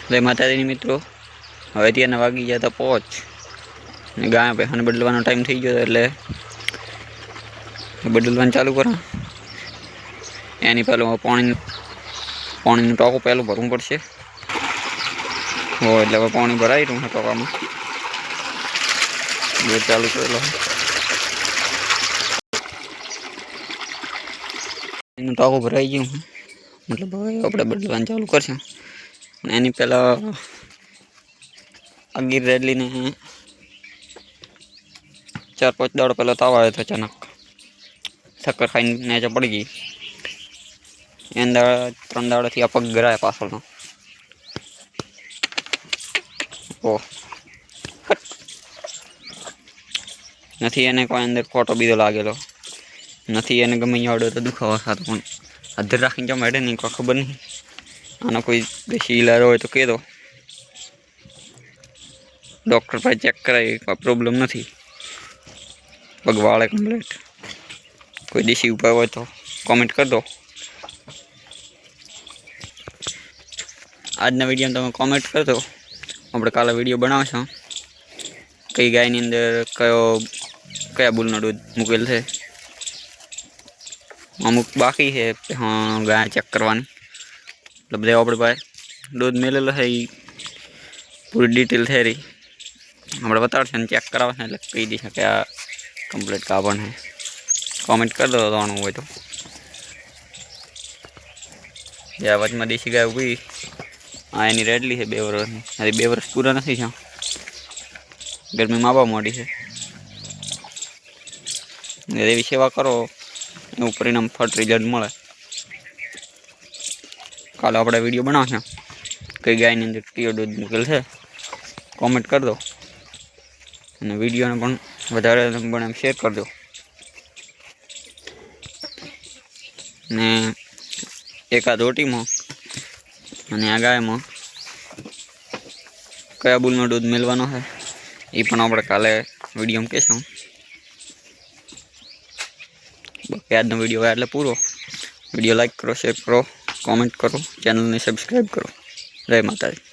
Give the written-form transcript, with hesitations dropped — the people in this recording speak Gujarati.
જય માતાજીની મિત્રો, હવે અત્યારના વાગી ગયા હતા 5 ને ગાય ભેંસને બદલવાનો ટાઈમ થઈ ગયો એટલે બદલવાનું ચાલુ કરો. એની પહેલું પાણીનું ટાંકું પહેલું ભરવું પડશે. એટલે હવે પાણી ભરાઈ રહ્યું છે ટાંકામાં. દૂધ ચાલુ કરેલો એનું ટાંકું ભરાઈ ગયું, મતલબ હવે આપણે બદલવાનું ચાલુ કરશું. એની પહેલાં ગીર રેડલીને 4-5 દાડો પહેલાં તાવ આવ્યો હતો અચાનક. શક્કર ખાઈને નેચે પડી ગઈ. એના 3 દાડાથી આ પગ ગરાય પાછળનો. નથી એને કોઈ અંદર ફોટો બીજો લાગેલો નથી. એને ગમે આવડે તો દુખાવો થતો, પણ હાજર રાખીને જમ હેડે નહીં, કોઈ ખબર નહીં. આનો કોઈ દેશી ઈલાજ હોય તો કહે દો, ડૉક્ટર પાસે ચેક કરાવી. કોઈ પ્રોબ્લેમ નથી, પગ વાળે કમ્પ્લીટ. કોઈ દેશી ઉપાય હોય તો કોમેન્ટ કરી દો. આજના વિડીયોમાં તમે કોમેન્ટ કરજો, આપણે કાલે વિડીયો બનાવશું. કઈ ગાયની અંદર કયા બુલનો દૂધ મૂકેલ છે. અમુક બાકી છે હા ગાય ચેક કરવાની, એટલે બધા આપણે પાસે દૂધ મેલેલો છે એ પૂરી ડિટેલ થઈ રહી. આપણે બતાવશે ને ચેક કરાવશે એટલે કહી દઈશું કે આ કમ્પ્લીટ કાપણ છે. કોમેન્ટ કરી દો જાણવું હોય તો. જે આ વચમાં દેશી ગાય ઊભી આ એની રેડલી છે 2 વર્ષની. હજી 2 વર્ષ પૂરા નથી થયા, ગરમીમાં આવવા માંડી છે. એવી સેવા કરો એવું પરિણામ ફટ રિઝલ્ટ મળે. કાલે આપણે વિડીયો બનાવશું કઈ ગાયની અંદર કયો દૂધ મૂકેલ છે. કોમેન્ટ કરી દો અને વિડીયોને પણ વધારે પણ એમ શેર કરજો. ને એકાદ રોટીમાં અને આ ગાયમાં કયા બુલનો દૂધ મેળવાનો છે એ પણ આપણે કાલે વિડીયોમાં કહેશું. બાકી આજનો વિડીયો હોય એટલે પૂરો. વિડીયો લાઈક કરો, શેર કરો, કોમેન્ટ કરો, ચેનલને સબસ્ક્રાઈબ કરો. જય માતાજી.